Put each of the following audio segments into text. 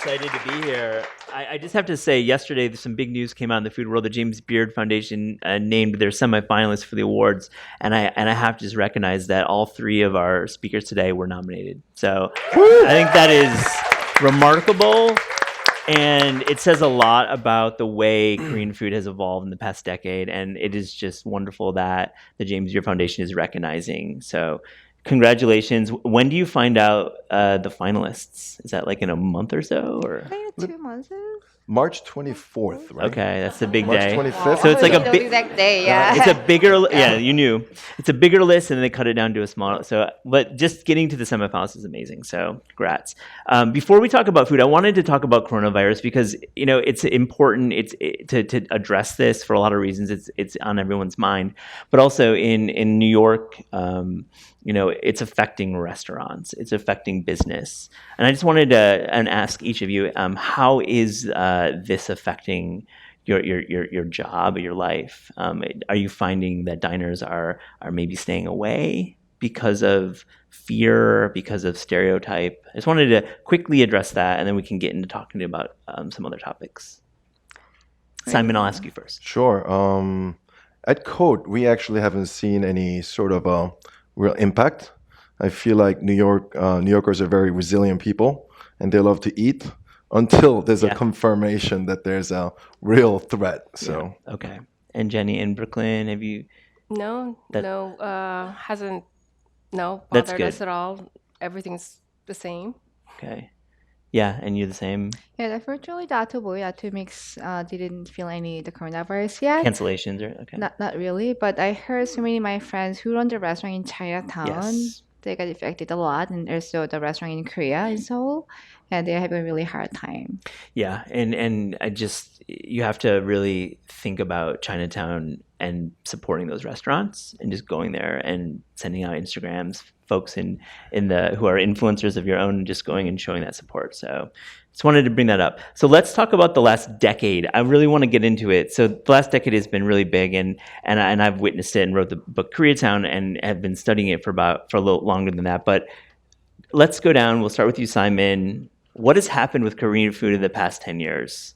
excited to be here. I just have to say, yesterday some big news came out in the food world. The James Beard Foundation named their semifinalists for the awards, and I have to just recognize that all three of our speakers today were nominated. So I think that is remarkable, and it says a lot about the way Korean food has evolved in the past decade. And it is just wonderful that the James Beard Foundation is recognizing. So congratulations. When do you find out the finalists? Is that like in a month or so? Or 2 months. March 24th, right? okay, that's a big March day. 25th. So it's like a the big exact day, yeah. It's a bigger, yeah, you knew. It's a bigger list, and then they cut it down to a smaller. So, but just getting to the semifinals is amazing. So, congrats. Before we talk about food, I wanted to talk about coronavirus because it's important. To address this for a lot of reasons. It's on everyone's mind, but also in New York. It's affecting restaurants. It's affecting business. And I just wanted to ask each of you, how is this affecting your job or your life? Are you finding that diners are maybe staying away because of fear, because of stereotype? I just wanted to quickly address that, and then we can get into talking about some other topics. Simon, I'll ask you first. Sure. At Cote, we actually haven't seen any sort of real impact. I feel like New Yorkers are very resilient people, and they love to eat until there's a confirmation that there's a real threat. So okay. And Jenny in Brooklyn, have you? Hasn't That's bothered good. us at all. Everything's the same. Okay. Yeah, and you're the same. Yeah, unfortunately, the Atomix didn't feel the coronavirus yet. Cancellations or okay. Not really, but I heard so many of my friends who run the restaurant in Chinatown. Yes. They got affected a lot, and also the restaurant in Korea in Seoul, and they're having a really hard time. Yeah, and you have to really think about Chinatown and supporting those restaurants and just going there and sending out Instagrams, folks in the who are influencers of your own, just going and showing that support. So just wanted to bring that up. So let's talk about the last decade. I really want to get into it. So the last decade has been really big, and I've witnessed it and wrote the book Koreatown and have been studying it for a little longer than that. But let's go down. We'll start with you, Simon. What has happened with Korean food in the past 10 years?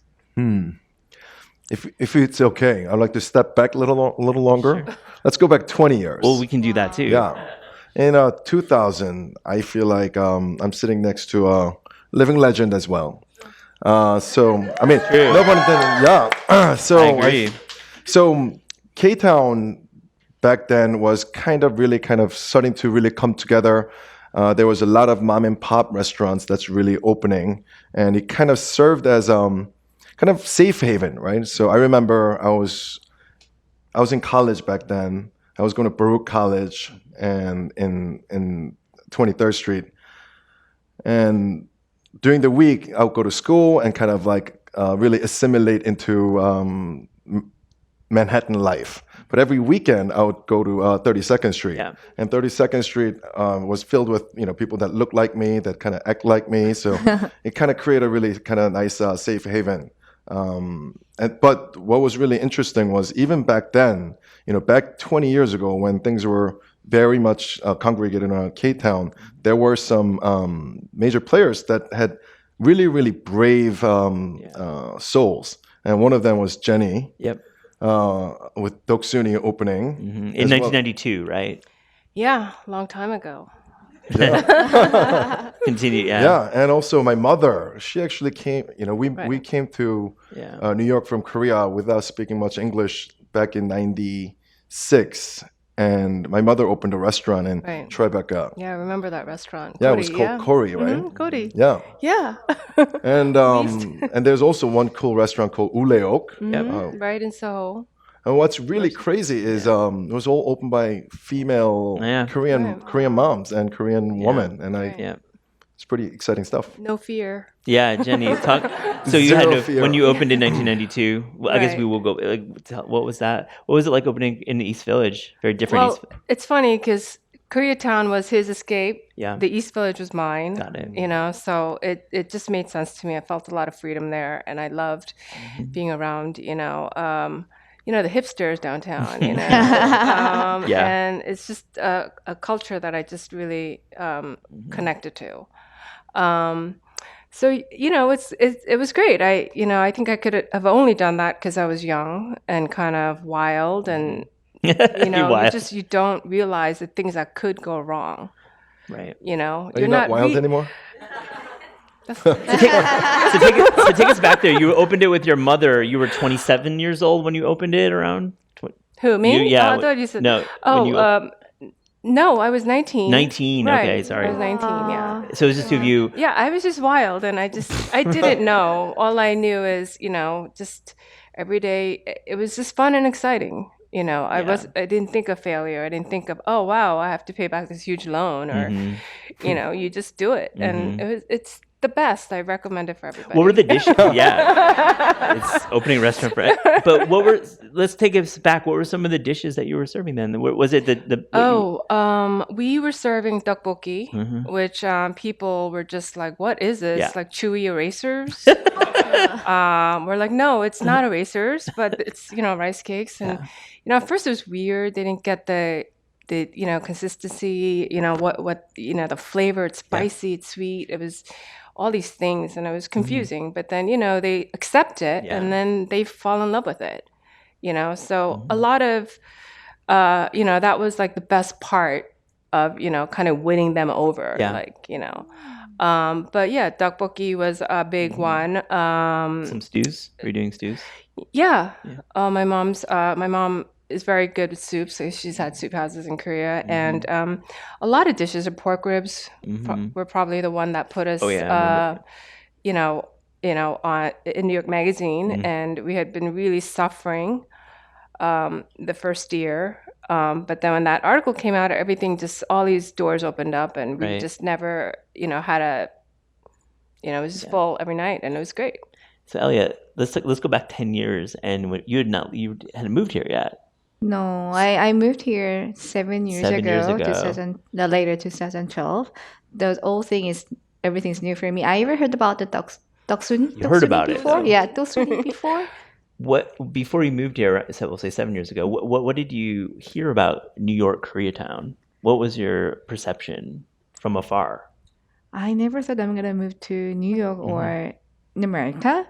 if it's okay, I'd like to step back a little longer. Sure. Let's go back 20 years. Well, we can do that too. Yeah. In 2000, I feel like I'm sitting next to a living legend as well. So, I mean, no pun intended. Yeah. So, I agree. So, K-Town back then was kind of starting to really come together. There was a lot of mom and pop restaurants that's really opening, and it kind of served as kind of safe haven, right? So I remember I was in college back then. I was going to Baruch College and in 23rd Street, and during the week I would go to school and kind of really assimilate into Manhattan life. But every weekend I would go to 32nd Street. Yeah. And 32nd Street was filled with people that look like me, that kind of act like me. So it kind of created a really kind of nice safe haven. But what was really interesting was even back then, back 20 years ago when things were very much congregated in K-Town, there were some major players that had really, really brave souls. And one of them was Jenny. Yep. With Doksuni opening. Mm-hmm. In 1992, right? Yeah, long time ago. Yeah. Continue, yeah. Yeah, and also my mother, she actually came, we came to New York from Korea without speaking much English back in 96. And my mother opened a restaurant in Tribeca. Yeah, I remember that restaurant. Yeah, Cody, it was called Cory, right? Mm-hmm, Cody. Yeah. Yeah. And there's also one cool restaurant called Uleok. Mm-hmm. Right in Soho. And what's really crazy is it was all opened by female Korean moms and Korean women, and it's pretty exciting stuff. No fear. Yeah, Jenny, talk. So you Zero had to, fear. when you opened in 1992. Well, I guess we will go. What was that? What was it like opening in the East Village? Very different. Well, it's funny because Koreatown was his escape. Yeah. The East Village was mine. Got it. So it just made sense to me. I felt a lot of freedom there, and I loved being around, the hipsters downtown, and it's just a culture that I just really connected to. So it was great. I think I could have only done that because I was young and kind of wild, and Wild. you don't realize the things that could go wrong. Right. Are you not wild anymore? So take us back there. You opened it with your mother. You were 27 years old when you opened it around? Who, me? Yeah. I thought you said... No. No, I was 19. 19. Right. Okay, sorry. I was 19, yeah. So it was just two of you. Yeah, I was just wild, and I didn't know. All I knew is, just every day, it was just fun and exciting. I didn't think of failure. I didn't think of, oh, wow, I have to pay back this huge loan, or, you just do it. And it's the best. I recommend it for everybody. What were the dishes? Yeah. It's opening a restaurant for But let's take us back. What were some of the dishes that you were serving then? Was it we were serving tteokbokki, which people were just like, what is this? Yeah. Like chewy erasers? We're like, no, it's not erasers, but it's, rice cakes. And, at first it was weird. They didn't get the consistency, what the flavor. It's spicy, it's sweet. It was all these things, and it was confusing. But then, they accept it, and then they fall in love with it, So a lot of, that was like the best part of, kind of winning them over, but yeah, tteokbokki was a big one. Some stews? Were you doing stews? Yeah. My mom is very good with soups. So she's had soup houses in Korea, and a lot of dishes. Are pork ribs were probably the one that put us, on in New York Magazine, and we had been really suffering the first year. But then when that article came out, everything just all these doors opened up, and we just never, had a, it was just full every night, and it was great. So Ellia, let's go back 10 years, and when you hadn't moved here yet. No, I moved here 7 years ago. Later 2012. The whole thing is everything's new for me. I ever heard about the Doksuni. You heard about before? it? Yeah, Doksuni before. Before you moved here? So we'll say 7 years ago. What did you hear about New York, Koreatown? What was your perception from afar? I never thought I'm gonna move to New York or in America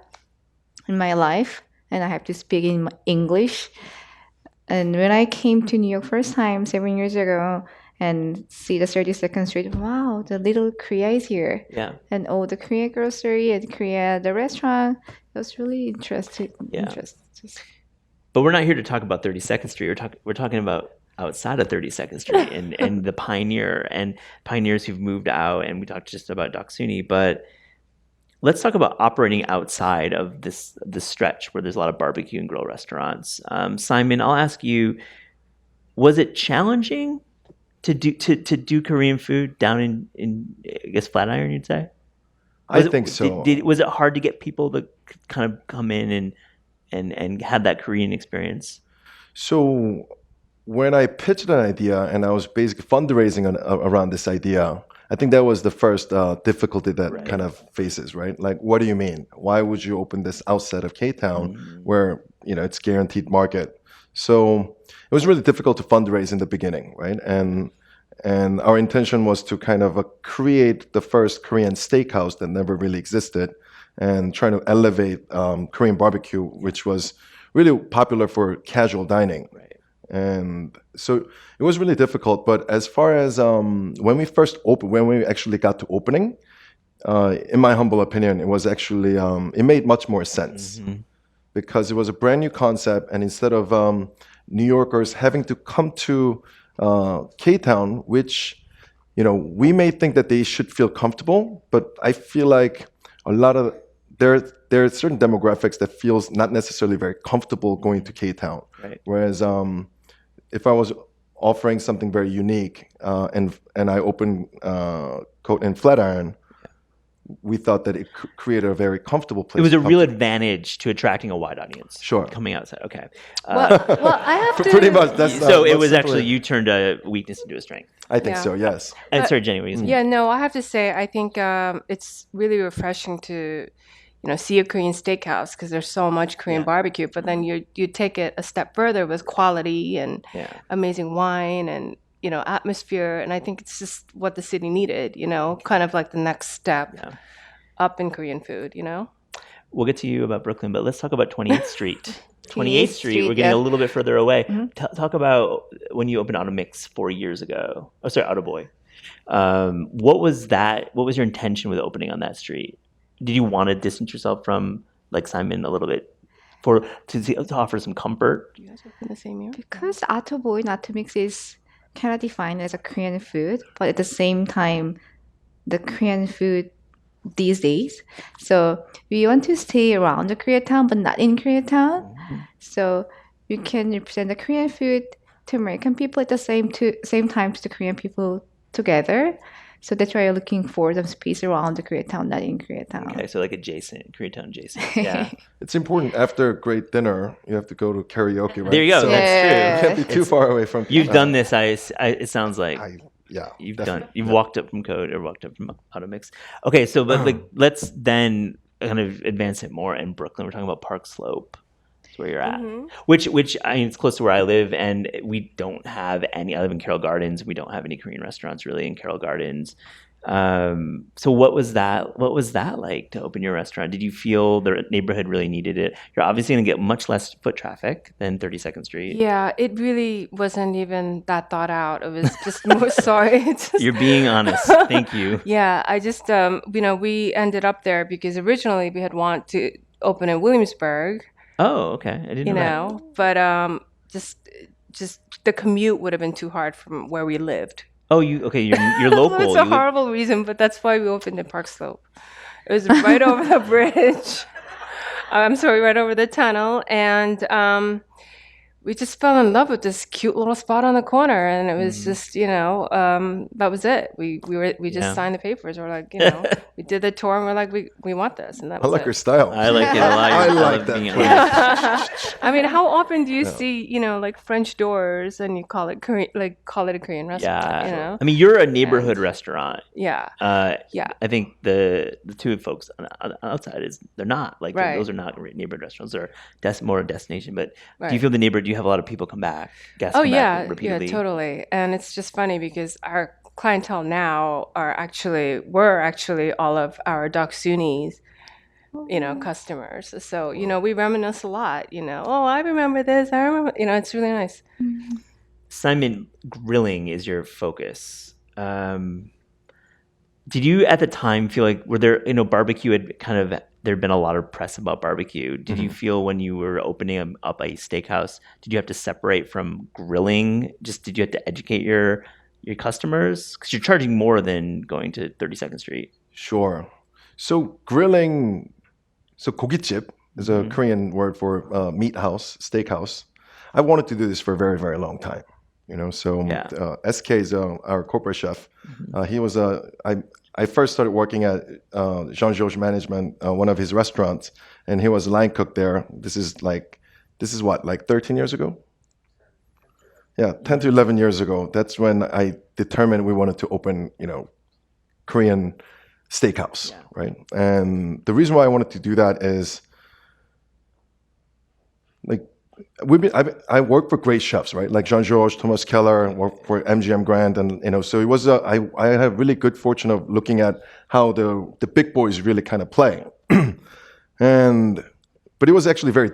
in my life, and I have to speak in English. And when I came to New York first time 7 years ago and see the 32nd Street, wow, the little Korea is here. Yeah. And the Korea grocery and the restaurant. It was really interesting. Yeah. But we're not here to talk about 32nd Street. We're talking about outside of 32nd Street and the pioneers who've moved out. And we talked just about Doksuni, but let's talk about operating outside of this stretch where there's a lot of barbecue and grill restaurants. Simon, I'll ask you: was it challenging to do Korean food down in I guess Flatiron? You'd say. I think so. Was it hard to get people to kind of come in and have that Korean experience? So when I pitched an idea and I was basically fundraising around this idea, I think that was the first difficulty that kind of faces, right? Like, what do you mean? Why would you open this outside of K-Town where, it's guaranteed market? So it was really difficult to fundraise in the beginning, right? And our intention was to kind of create the first Korean steakhouse that never really existed and trying to elevate Korean barbecue, which was really popular for casual dining. And so it was really difficult. But as far as when we actually got to opening, in my humble opinion, it was actually, it made much more sense because it was a brand new concept. And instead of New Yorkers having to come to K-Town, which, we may think that they should feel comfortable, but I feel like there are certain demographics that feels not necessarily very comfortable going to K-Town. Right. Whereas if I was offering something very unique and I opened Cote in Flatiron, we thought that it created a very comfortable place. It was a real advantage to attracting a wide audience. Sure. Coming outside. Okay. Well, I have to... Pretty much. That's so it was actually, you turned a weakness into a strength. I think so, yes. And sorry, Jenny, what were you saying? Yeah, no, I have to say, I think it's really refreshing to... see a Korean steakhouse because there's so much Korean barbecue, but then you take it a step further with quality and amazing wine and, atmosphere. And I think it's just what the city needed, kind of like the next step. up in Korean food, you know? We'll get to you about Brooklyn, but let's talk about 28th Street. 28th 28th Street, we're Street, getting a yeah. little bit further away. Talk about when you opened Atomix 4 years ago. Oh, sorry, Atoboy. What was that? What was your intention with opening on that street? Did you want to distance yourself from like Simon a little bit to offer some comfort? You guys opened the same year? Because Atoboy and Atomix is kind of defined as a Korean food, but at the same time, the Korean food these days. So we want to stay around the Koreatown, but not in Koreatown. So you can represent the Korean food to American people at the same time to the Korean people together. So that's why you're looking for some space around the Koreatown, not in Koreatown. Okay, so like adjacent, Koreatown adjacent. Yeah. It's important after a great dinner, you have to go to karaoke, right? There you go. So That's Yeah. true. can't be too far away from. You've done this. It sounds like Yeah, you've definitely. you've walked up from Code or walked up from Atomix. Okay, so but like let's then kind of advance it more in Brooklyn. We're talking about Park Slope. That's where you're at. Which I mean, it's close to where I live, and we don't have any. I live in Carroll Gardens. We don't have any Korean restaurants really in Carroll Gardens. So what was that? What was that like to open your restaurant? Did you feel the neighborhood really needed it? You're obviously going to get much less foot traffic than 32nd Street. Yeah, it really wasn't even that thought out. It was just more sorry. It's just, You're being honest. Thank you. yeah, I just we ended up there because originally we had wanted to open in Williamsburg, Oh, okay. I didn't you know. know, but just the commute would have been too hard from where we lived. Oh, you're local. It's You a live- horrible reason, but that's why we opened in Park Slope. It was right over the bridge. I'm sorry, right over the tunnel, and we just fell in love with this cute little spot on the corner, and it was just, that was it. We just Yeah. signed the papers. We're like, we did the tour, and we're like, we want this, and that I was like it. your style. I like it a lot. I like love that being place. honest. I mean, how often do you see, like French doors, and you call it Korean, call it a Korean restaurant? Yeah. You know? I mean, you're a neighborhood restaurant. Yeah. Yeah. I think the two folks on the outside they're not like Right. those are not neighborhood restaurants. They're more a destination. But do you Right. feel the neighborhood? Do you have a lot of people come back? Guests Oh come yeah, back repeatedly. yeah, totally. And it's just funny because our clientele now were actually all of our Doksuni's, customers. So, we reminisce a lot, oh, I remember this. I remember, it's really nice. Simon, grilling is your focus. Did you at the time feel like were there barbecue had kind of there'd been a lot of press about barbecue. Did you feel when you were opening up a steakhouse, did you have to separate from grilling? Just did you have to educate your customers because you're charging more than going to 32nd Street? Sure. So grilling, so 고깃집 is a Korean word for meat house, steakhouse. I wanted to do this for a very, very long time. So Yeah. SK is our corporate chef. He was I first started working at Jean-Georges Management, one of his restaurants, and he was a line cook there. This is what, like 13 years ago? Yeah, 10 to 11 years ago. That's when I determined we wanted to open, Korean steakhouse, right? And the reason why I wanted to do that is, like, I work for great chefs, right? Like Jean-Georges, Thomas Keller, worked for MGM Grand, and so it was. I had really good fortune of looking at how the big boys really kind of play, but it was actually very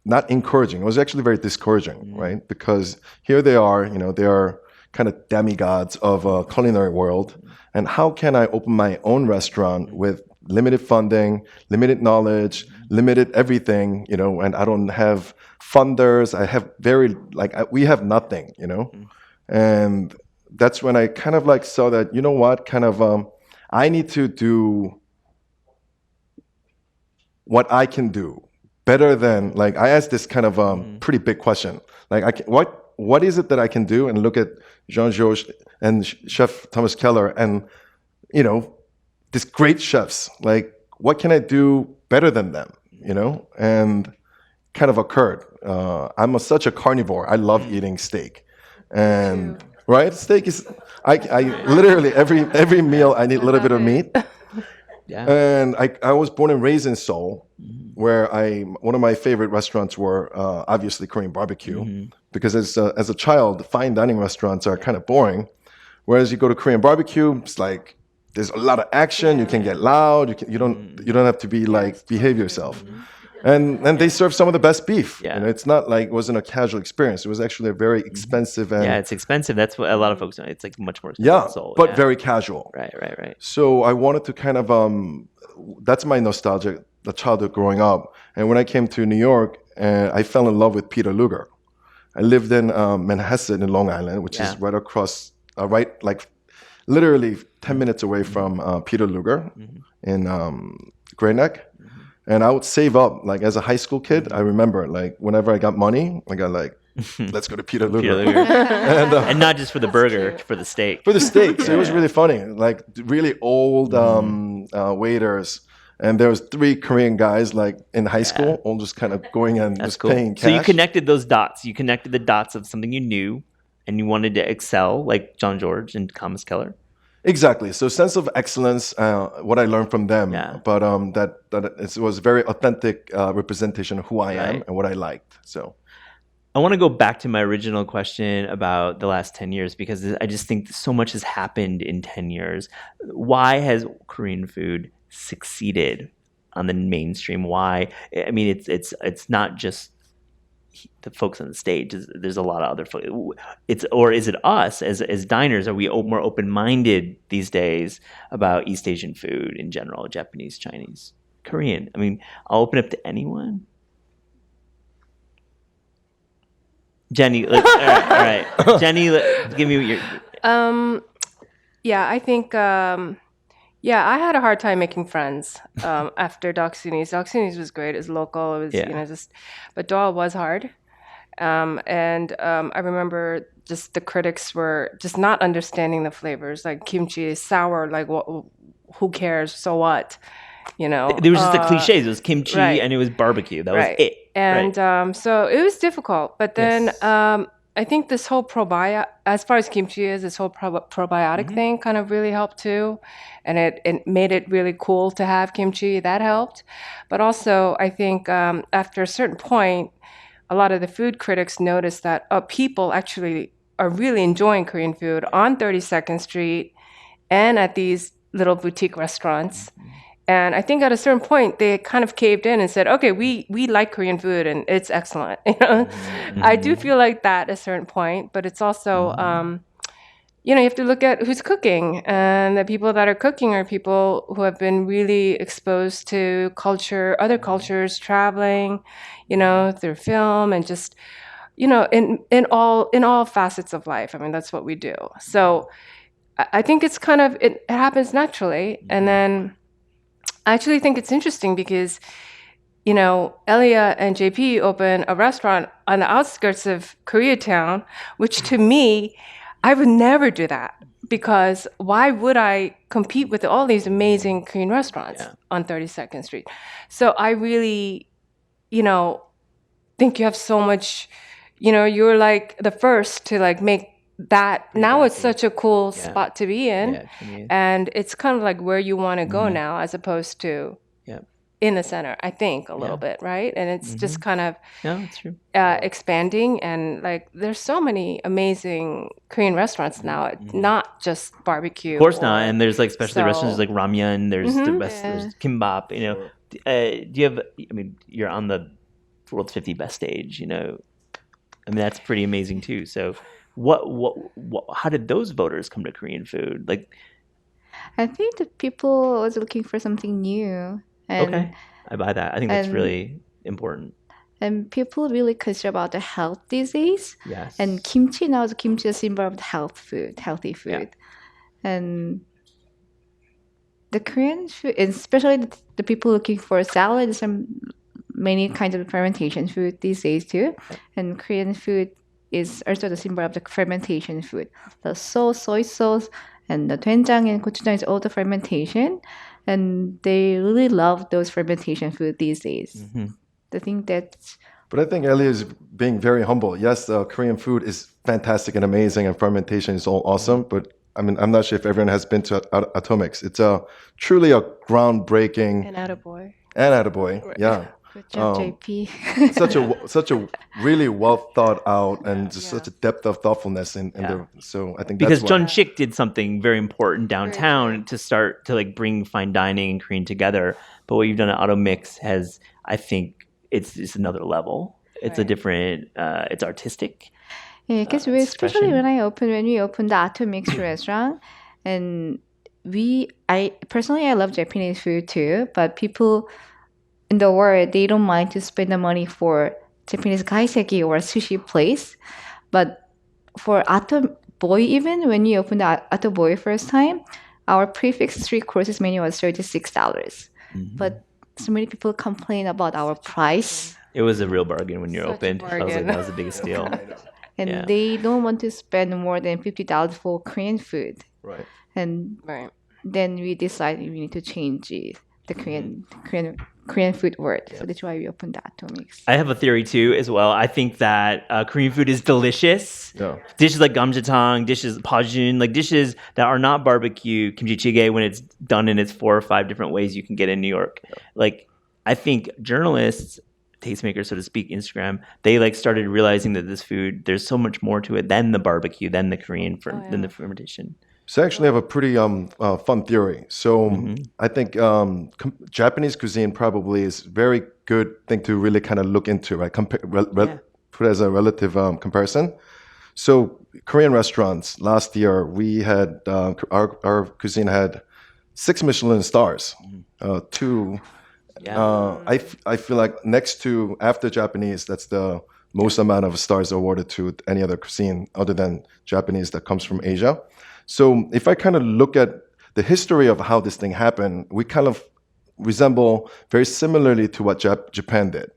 not encouraging. It was actually very discouraging, right? Because here they are, they are kind of demigods of a culinary world, and how can I open my own restaurant with limited funding, limited knowledge, limited everything, and I don't have funders. I have we have nothing, and that's when I kind of like saw that, I need to do what I can do better than, like, I asked this kind of pretty big question, like, what is it that I can do? And look at Jean-Georges and Chef Thomas Keller and, these great chefs, like, what can I do better than them, and kind of occurred. I'm such a carnivore. I love eating steak, and right, steak is. I literally every meal I need a little bit of meat. Yeah. And I was born and raised in Seoul, where one of my favorite restaurants were obviously Korean barbecue, because as a child, fine dining restaurants are kind of boring, whereas you go to Korean barbecue, it's like there's a lot of action. You can get loud. You don't have to be like behave yourself. And they serve some of the best beef. Yeah. You know, it's not like it wasn't a casual experience. It was actually a very expensive and Yeah, it's expensive. That's what a lot of folks know. It's like much more expensive. yeah, than Seoul. but Yeah. very casual. Right. So I wanted to kind of that's my nostalgia, the childhood growing up. And when I came to New York, I fell in love with Peter Luger. I lived in Manhasset in Long Island, which is right across, like literally 10 minutes away from Peter Luger in Great Neck. And I would save up, like as a high school kid, I remember like whenever I got money, I got like, let's go to Peter Luger. Peter Luger. And not just for the burger, for the steak. For the steak. So it was really funny. Like really old waiters. And there was 3 Korean guys like in high school, all just kind of going and That's just cool. paying cash. So you connected those dots. You connected the dots of something you knew and you wanted to excel like John George and Thomas Keller. Exactly. So sense of excellence, what I learned from them, but that it was very authentic representation of who I am and what I liked. So I want to go back to my original question about the last 10 years because I just think so much has happened in 10 years. Why has Korean food succeeded on the mainstream? Why? I mean, it's not just the folks on the stage. There's a lot of other folks. Or is it us as diners? Are we more open-minded these days about East Asian food in general, Japanese, Chinese, Korean? I mean, I'll open up to anyone. Jenny, all right. Jenny, give me your. Yeah, I think. I had a hard time making friends after Doc Suni's. Doc Suni's was great. It was local. It was but Doha was hard. I remember just the critics were just not understanding the flavors. Like kimchi is sour. Like who cares? So what? You know, There was just the cliches. It was kimchi and it was barbecue. That was it. And so it was difficult. But then I think this whole as far as kimchi is, this whole probiotic thing kind of really helped too. And it made it really cool to have kimchi. That helped. But also, I think after a certain point, a lot of the food critics noticed that people actually are really enjoying Korean food on 32nd Street and at these little boutique restaurants. And I think at a certain point, they kind of caved in and said, okay, we like Korean food and it's excellent. You know? I do feel like that at a certain point, but it's also, you have to look at who's cooking. And the people that are cooking are people who have been really exposed to culture, other cultures, traveling, through film and just, in all facets of life. I mean, that's what we do. So I think it's kind of, it happens naturally. And then I actually think it's interesting because, Ellia and JP open a restaurant on the outskirts of Koreatown, which to me, I would never do that because why would I compete with all these amazing Korean restaurants on 32nd Street? So I really, think you have so much, you're like the first to like make that. Now it's such a cool spot to be in. And it's kind of like where you want to go now as opposed to in the center, I think, a little bit, right? And it's just kind of it's true. Expanding. And like there's so many amazing Korean restaurants now, not just barbecue. Of course not. And there's like specialty restaurants like ramyun, there's the best, there's kimbap, do you have, I mean, you're on the World's 50 Best stage, I mean, that's pretty amazing too. So what how did those voters come to Korean food? Like, I think the people was looking for something new. And, okay, I buy that. I think that's really important. And people really concerned about the health these days. Yes. And kimchi now is kimchi is a symbol of healthy food. And the Korean food, especially the people looking for salad, there's many kinds of fermentation food these days too. And Korean food is also the symbol of the fermentation food. The soy sauce, and the doenjang and gochujang is all the fermentation. And they really love those fermentation food these days. I think that's... But I think Ellia is being very humble. Yes, Korean food is fantastic and amazing, and fermentation is all awesome. But I mean, I'm not sure if everyone has been to Atomix. It's truly a groundbreaking... And Atoboy. And Atoboy, yeah. Good job, Um, JP. such a really well thought out and just such a depth of thoughtfulness in the. So I think because that's why. John Chick did something very important downtown true. to start to like bring fine dining and Korean together. But what you've done at Atomix has, I think, it's another level. It's a Right. different. It's artistic. Yeah, because especially when we opened the Atomix restaurant, and I love Japanese food too, but people in the world they don't mind to spend the money for Japanese kaiseki or sushi place, but for Atoboy even when we opened the Atoboy first time, our prefix 3 courses menu was $36, but so many people complain about our price. It was a real bargain when you Such a opened. I was like, bargain. that was the biggest deal. And Yeah. they don't want to spend more than $50 for Korean food. Right. And Right. then we decided we need to change the Korean food word. So that's why we opened the Atomix. I have a theory too, as well. I think that Korean food is delicious. Yeah. Dishes like gamjatang, dishes pajun, like dishes that are not barbecue, kimchi jjigae, when it's done in its 4 or 5 different ways you can get in New York. Like, I think journalists, tastemakers, so to speak, Instagram, they like started realizing that this food, there's so much more to it than the barbecue, than the Korean, than the fermentation. So I actually have a pretty fun theory. So I think Japanese cuisine probably is a very good thing to really kind of look into, right? Put as a relative comparison. So Korean restaurants, last year we had our cuisine had 6 Michelin stars, 2. I feel like next to after Japanese, that's the most amount of stars awarded to any other cuisine other than Japanese that comes from Asia. So if I kind of look at the history of how this thing happened, we kind of resemble very similarly to what Japan did.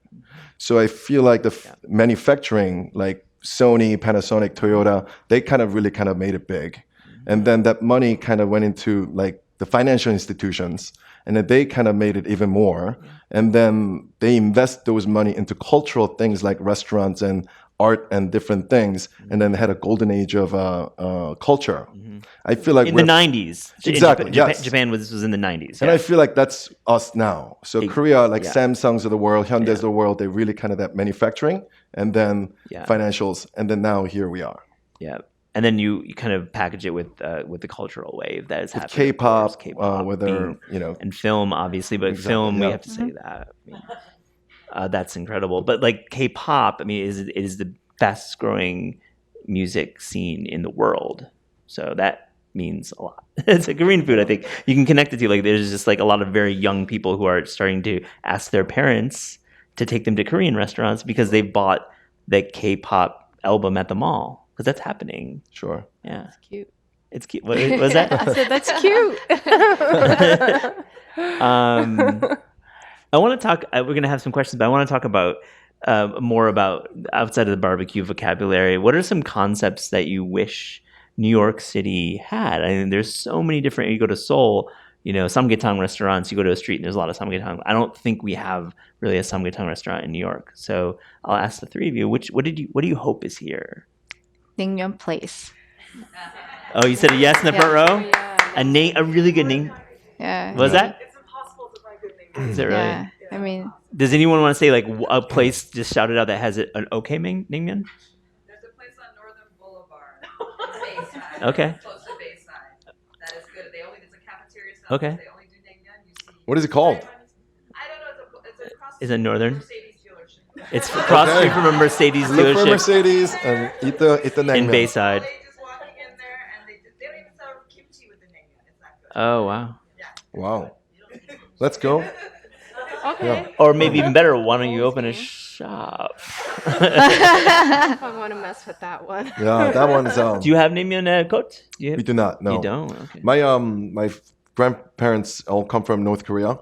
So I feel like the manufacturing, like Sony, Panasonic, Toyota, they kind of really kind of made it big. And then that money kind of went into like the financial institutions, and then they kind of made it even more. And then they invest those money into cultural things like restaurants and art and different things, and then had a golden age of culture. I feel like In the 90s. Exactly, yes. Japan was in the 90s. and I feel like that's us now. So Korea, like Samsungs of the world, Hyundai's of the world, they really kind of that manufacturing, and then financials, and then now here we are. Yeah. And then you kind of package it with the cultural wave that is happening. K-pop, K-pop whether, and film, obviously, but film, we have to say that. I mean, that's incredible. But like K-pop, I mean, it is the fastest growing music scene in the world. So that means a lot. It's a Korean food, I think. You can connect it to, like, there's just like a lot of very young people who are starting to ask their parents to take them to Korean restaurants because they bought the K-pop album at the mall. Because that's happening. Sure. Yeah. It's cute. It's cute. What was that? I said that's cute. I want to talk. We're going to have some questions, but I want to talk about more about outside of the barbecue vocabulary. What are some concepts that you wish New York City had? I mean, there's so many different. You go to Seoul, samgyetang restaurants. You go to a street and there's a lot of samgyetang. I don't think we have really a samgyetang restaurant in New York. So I'll ask the three of you. What do you hope is here? Naengmyeon place. Oh, you said a yes in the front row. Yeah. A really good name. Yeah. What was that? It's impossible to find good names. Is it really? Yeah. I mean, Does anyone want to say like a place just shout it out that has an okay naengmyeon? There's a place on Northern Boulevard, Bayside. Okay. Close to Bayside. That is good. It's a cafeteria style. Okay. They only do naengmyeon. You see. What is it called? I don't know. It's across Is it Northern? Mercedes dealership. It's across the street from a Mercedes Look for dealership Mercedes and eat the in naengmyeon. Bayside. They just walking in there and they don't even serve kimchi with the naengmyeon. It's that good. Oh wow. Wow. Let's go. Okay. Or maybe even better, why don't you open a shop? I want to mess with that one. Yeah, that one's. Do you have naengmyeon at Cote? We do not. No. You don't. Okay. My grandparents all come from North Korea,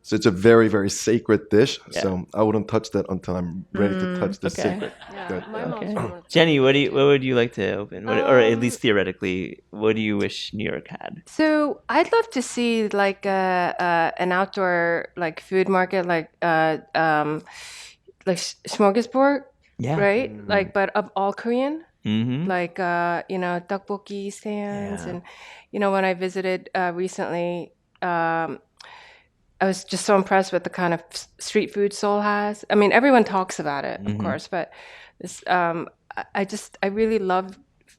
so it's a very, very sacred dish. Yeah. So I wouldn't touch that until I'm ready to touch the okay. sacred. Yeah, Good. my mom's Okay. from North Jenny, what would you like to open, or at least theoretically, what do you wish New York had? So I'd love to see like an outdoor like food market, like smorgasbord, Yeah. right? Like, but of all Korean, Mm-hmm. like tteokbokki stands, Yeah. and when I visited recently, I was just so impressed with the kind of street food Seoul has. I mean, everyone talks about it, of course, but this, I really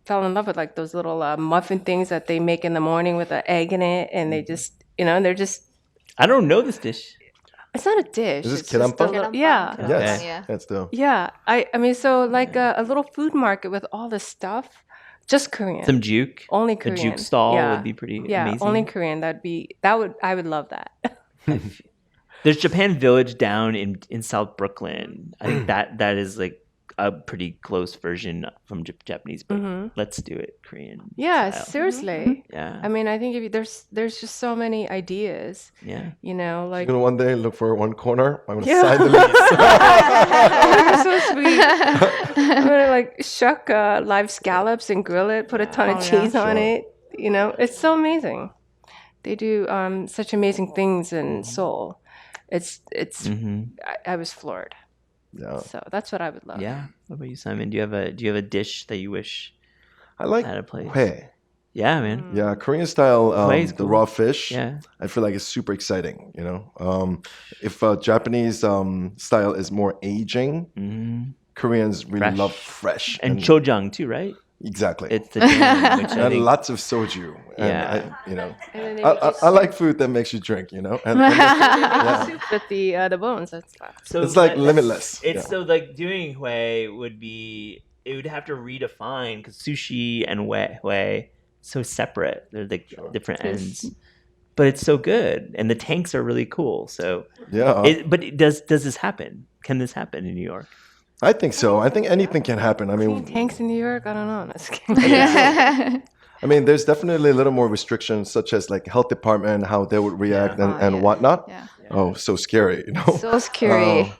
fell in love with like those little muffin things that they make in the morning with an egg in it, and they just, they're just. I don't know this dish. It's not a dish. Is this it's just a kirampan? little, yeah. Yes, Yeah. that's the. Yeah, I mean, so like a little food market with all this stuff, just Korean. Some juke. Only A Korean. juke stall Yeah. would be pretty Yeah, amazing. only Korean. I would love that. There's Japan Village down in South Brooklyn. I think that is like a pretty close version from Japanese, but let's do it Korean. Yeah, style. seriously. Yeah. I mean, I think there's just so many ideas. Yeah. Like I'm gonna one day look for one corner. I'm gonna Yeah. sign the lease. You're so sweet. I'm gonna like shuck live scallops and grill it, put a ton of cheese on Sure. it. It's so amazing. They do such amazing things in Seoul. It's I was floored. Yeah, So that's what I would love. Yeah. What about you, Simon? Do you have a dish that you wish I like had a place? hue. Yeah, man. Yeah, Korean style, Hue is the cool. raw fish. Yeah. I feel like it's super exciting. If Japanese style is more aging, Koreans really Fresh. love fresh And chojang too, right? exactly. It's the jam, which I and think, lots of soju. And Yeah. And then they I like food that makes you drink. And soup with the bones. That's so it's like that- limitless. It's Yeah. so like doing hui it would have to redefine because sushi and hui so separate. They're like different ends, but it's so good, and the tanks are really cool. So, Yeah, does this happen? Can this happen in New York? I think so. I think anything can happen. I mean, tanks in New York. I don't know. That's kidding. I mean, there's definitely a little more restrictions, such as like health department, how they would react and yeah. whatnot. Yeah. Oh, so scary, So scary.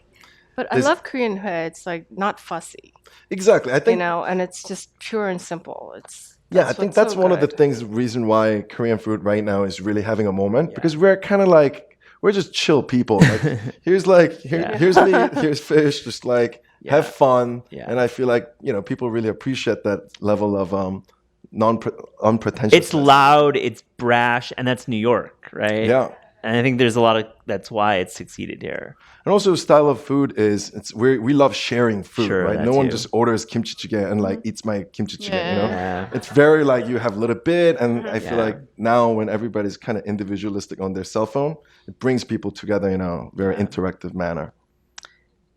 But I There's- love Korean hui. It's like not fussy, Exactly. I think. and it's just pure and simple. Yeah, I think what's that's so one of the good. things, reason why Korean food right now is really having a moment because we're kind of like we're just chill people. Like here's meat, here's fish, just like have fun. Yeah. And I feel like people really appreciate that level of unpretentious. It's loud, it's brash, and that's New York, right? Yeah. And I think there's a lot of that's why it's succeeded here. And also, style of food is we love sharing food, Sure, right? that No one too. just orders kimchi jjigae and like eats my kimchi jjigae. Yeah. It's very like you have a little bit, and I feel Yeah. like now when everybody's kind of individualistic on their cell phone, it brings people together in a very interactive manner.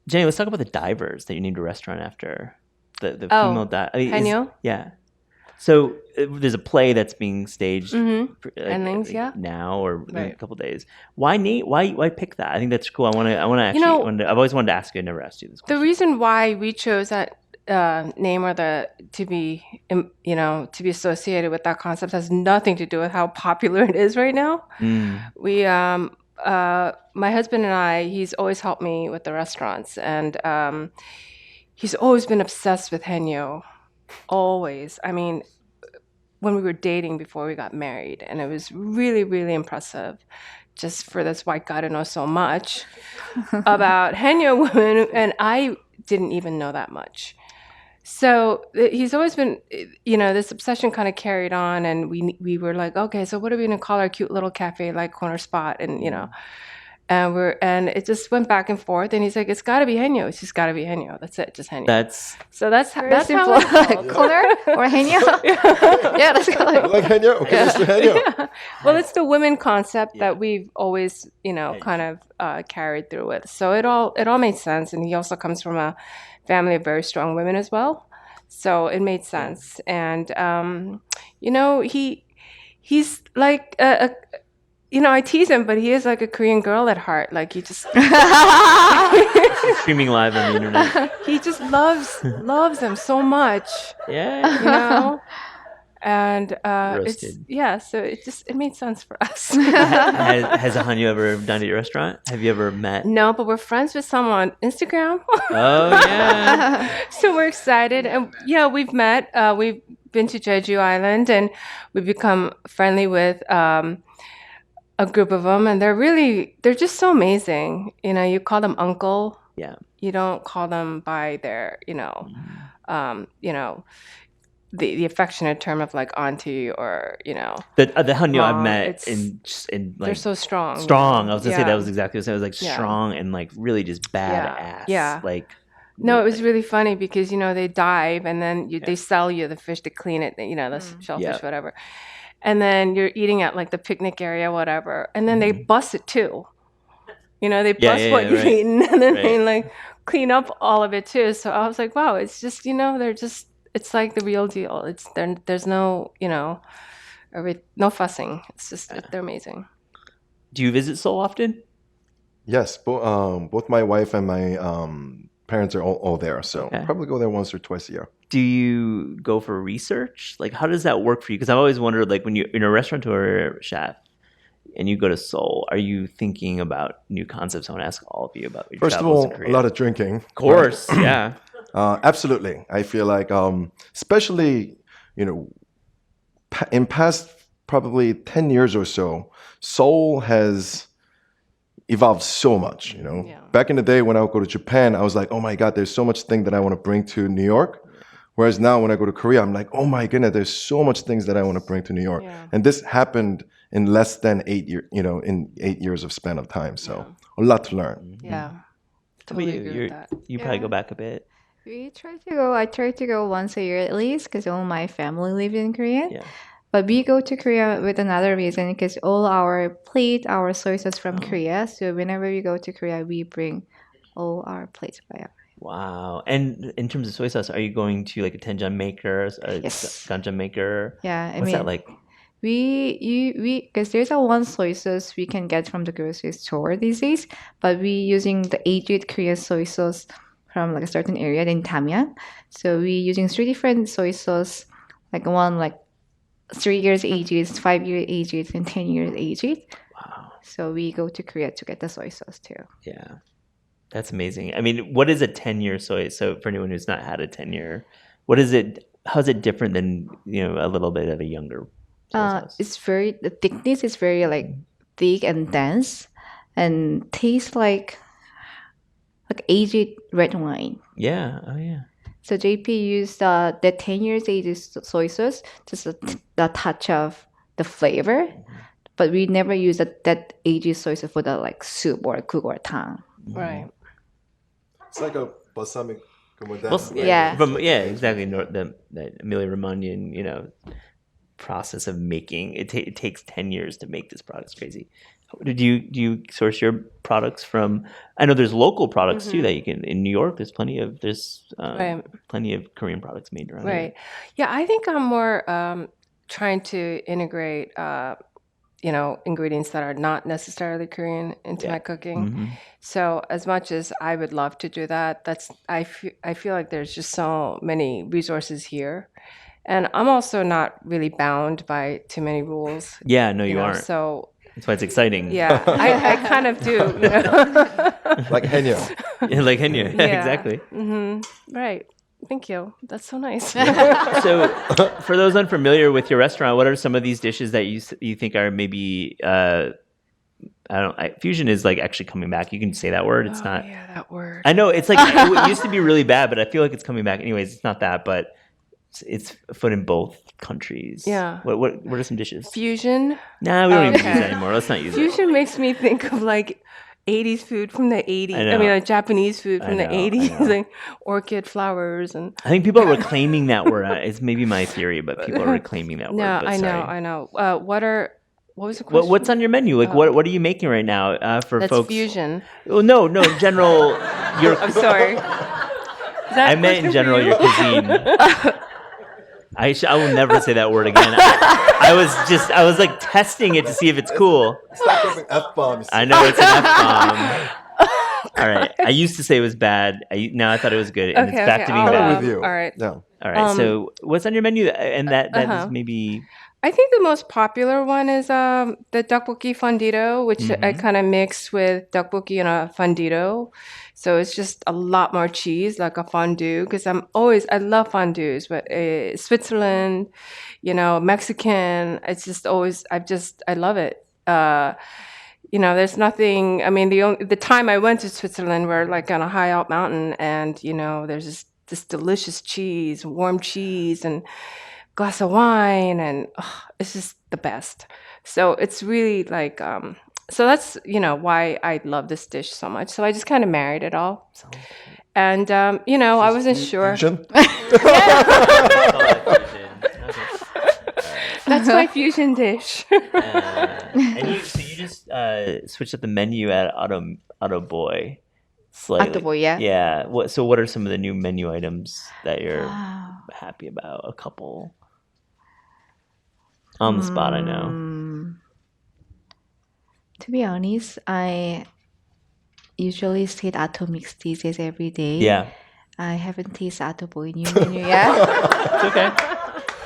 Jenny, let's talk about the divers that you named a restaurant after. The Oh, female dive. Haenyeo? Yeah. So there's a play that's being staged Endlings, yeah. now or in a Right. couple days. Why pick that? I think that's cool. I want to actually. I've always wanted to ask you. I never asked you this The question. reason why we chose that name or to be associated with that concept has nothing to do with how popular it is right now. We my husband and I, he's always helped me with the restaurants, and he's always been obsessed with Haenyeo. Always. I mean, when we were dating before we got married, and it was really, really impressive just for this white guy to know so much about Haenyeo women, and I didn't even know that much. So he's always been, this obsession kind of carried on, and we were like, okay, so what are we gonna call our cute little cafe like corner spot, and and it just went back and forth, and he's like, it's got to be Haenyeo. It's just got to be Haenyeo. That's it, just Haenyeo. That's That's Very how simple. it rolled. Corner or Haenyeo? Yeah, that's good. Like Haenyeo, okay, let's do Haenyeo. Well, it's the women concept that we've always, kind of carried through with. So it all made sense, and he also comes from a family of very strong women as well. So it made sense, and he's like I tease him, but he is like a Korean girl at heart. Like he just streaming live on the internet. he just loves them so much, Yeah. and Roasted. so it made sense for us. Has Hanyu ever dined at your restaurant? Have you ever met? No, but we're friends with someone on Instagram. Oh yeah. So we're excited, and we've met. We've been to Jeju Island, and we've become friendly with a group of them, and they're just so amazing. You call them uncle. Yeah. You don't call them by their the affectionate term of like auntie or The Haenyeo I've Mom, met it's- in they're like so strong. strong. I was gonna say Yeah. that was exactly what I was like Yeah. strong and like really just badass. Yeah. Like No, it was really funny because they dive and then they sell you the fish to clean it, the shellfish, Yeah. whatever, and then you're eating at like the picnic area, whatever, and then they bust it too. They bust what you've right. eaten and then they Right. like clean up all of it too. So I was like, wow, it's just they're just it's like the real deal. There's no no fussing. It's just they're amazing. Do you visit Seoul often? Yes, both my wife and my parents are all there, so Okay. probably go there once or twice a year. Do you go for research? Like, how does that work for you? Because I've always wondered, like, when you're a restaurateur chef and you go to Seoul, are you thinking about new concepts? I want to ask all of you about your First of travels all, to a Korea. lot of drinking. Of course, yeah. Absolutely. I feel like, especially, in past probably 10 years or so, Seoul has evolved so much, Yeah. Back in the day when I would go to Japan, I was like, oh my God, there's so much thing that I want to bring to New York. Whereas now when I go to Korea, I'm like, oh my goodness, there's so much things that I want to bring to New York. Yeah. And this happened in less than 8 years, in 8 years of span of time. So a lot to learn. Yeah. How about Totally you? agree with that. You probably Yeah. go back a bit. I try to go once a year at least because all my family live in Korea. Yeah. But we go to Korea with another reason because all our soy sauce from Korea. So whenever we go to Korea, we bring all our plates by our. Wow. And in terms of soy sauce, are you going to like a tenjang maker, a Yes. ganjang maker? Yeah, What's that like? we because there's a one soy sauce we can get from the grocery store these days, but we using the aged Korean soy sauce from like a certain area in Tamya. So we using three different soy sauce, like one like 3 years aged, 5 years aged, and 10 years aged. Wow. So we go to Korea to get the soy sauce too. Yeah. That's amazing. I mean, what is a 10-year soy? So for anyone who's not had a 10-year, what is it? How's it different than, a little bit of a younger soy sauce? The thickness is very like thick and dense, and tastes like aged red wine. Yeah. Oh, yeah. So JP used the 10 years aged soy sauce, just the touch of the flavor, but we never use that aged soy sauce for the like soup or cook or tang. Right. It's like a balsamic. Yeah. Exactly. The Emilia Romagnan, process of making it takes 10 years to make this product. It's crazy. Do you source your products from? I know there's local products too that you can in New York. There's plenty of Right. plenty of Korean products made around Right. Yeah, I think I'm more trying to integrate, ingredients that are not necessarily Korean into my cooking. here. Mhm. So as much as I would love to do that, I feel like there's just so many resources here. And I'm also not really bound by too many rules. Yeah, no, you aren't. So That's why it's exciting. yeah, I kind of do. Like Haenyeo. Yeah, like Haenyeo. Yeah. Exactly. Right. Thank you. That's so nice. So, for those unfamiliar with your restaurant, what are some of these dishes that you think are maybe fusion is like actually coming back? You can say that word. It's not. Yeah, that word. I know it's like it used to be really bad, but I feel like it's coming back. Anyways, it's not that, but it's afoot in both countries. Yeah. What are some dishes? Fusion. Nah, we don't even Okay. use that anymore. Let's not use it. Fusion makes me think of like 80s food from the 80s. I know. I mean, like Japanese food I from know, the I 80s, know. like orchid flowers and. I think people are reclaiming that word. It's maybe my theory, but people are reclaiming that word. No, but I know, sorry. I know. What was the question? What's on your menu? Like, what are you making right now for That's folks? fusion. Well, no, in general, your. I'm sorry. I meant in general your cuisine. I will never say that word again. I was like testing it to see if it's cool. Stop dropping F-bombs. I know it's an F-bomb. All right. I used to say it was bad. Now I thought it was good. And it's back to being I'm bad. with you. All right. Yeah. All right. So what's on your menu? And that Uh-huh. is maybe... I think the most popular one is the tteokbokki fundido, which I kind of mix with tteokbokki and a fundido. So it's just a lot more cheese, like a fondue, because I love fondues, but Switzerland, Mexican, it's just always, I love it. There's nothing, I mean, the time I went to Switzerland, we're like on a high up mountain and, there's just this delicious cheese, warm cheese, and glass of wine, and it's just the best. So it's really like, so that's why I love this dish so much. So I just kind of married it all, and I wasn't sure. Fusion? That's my fusion dish. And you just switched up the menu at Atoboy slightly. Atoboy, yeah. Yeah. What are some of the new menu items that you're happy about? A couple. On the spot, I know. To be honest, I usually eat Atomix these days every day. Yeah. I haven't tasted Atoboy new menu yet. It's okay.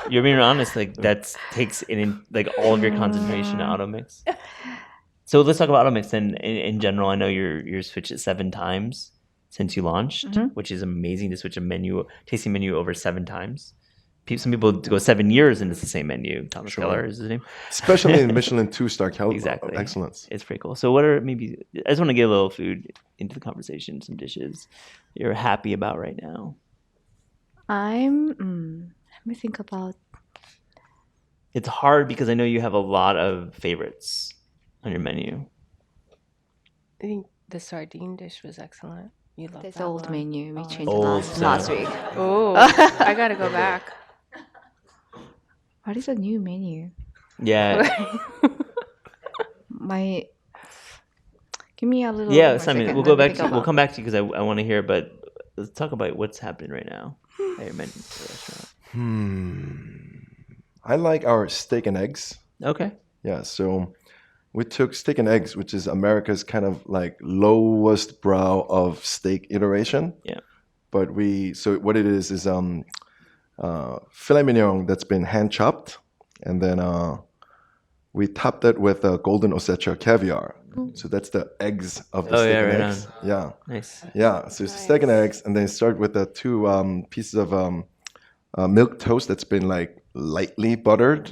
You're being honest. Like that takes in like all of your concentration to Atomix. So let's talk about Atomix then. In general, I know you're switched it 7 times since you launched, which is amazing to switch a tasting menu over 7 times. Some people go 7 years and it's the same menu. Thomas Keller is his name. Especially in Michelin 2-star Exactly. excellence. It's pretty cool. So what are I just want to get a little food into the conversation, some dishes you're happy about right now. Let me think about. It's hard because I know you have a lot of favorites on your menu. I think the sardine dish was excellent. You love This that old one. menu we changed Old last week. Oh, I gotta go back. What is a new menu? Yeah. Give me a little. Yeah, more Simon, second. we'll go Let me back think to we'll about- come back to you because I want to hear, but let's talk about what's happening right now at your menu for the restaurant. I like our steak and eggs. Okay. Yeah, so we took steak and eggs, which is America's kind of like lowest brow of steak iteration. Yeah. But so what it is filet mignon that's been hand chopped, and then we topped it with golden Ossetia caviar. So that's the eggs of the steak and right eggs. on. Yeah. Nice. Yeah, so it's steak and eggs, and then start with the 2 pieces of milk toast that's been like lightly buttered,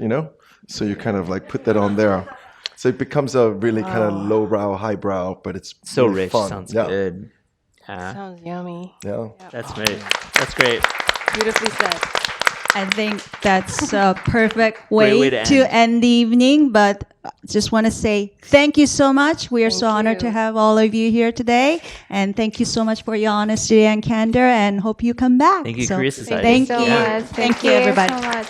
So you kind of like put that on there. So it becomes a really kind of lowbrow, highbrow, but it's So really rich. fun. Sounds yeah. good. Sounds yummy. Yeah. That's great. That's great. Beautifully said. I think that's a perfect way, way to to end the evening. But just want to say thank you so much. We are so honored to you. have all of you here today. And thank you so much for your honesty and candor, and hope you come back. Thank you, So, Korea Society. Thank so you. much. Thank you, everybody. so much.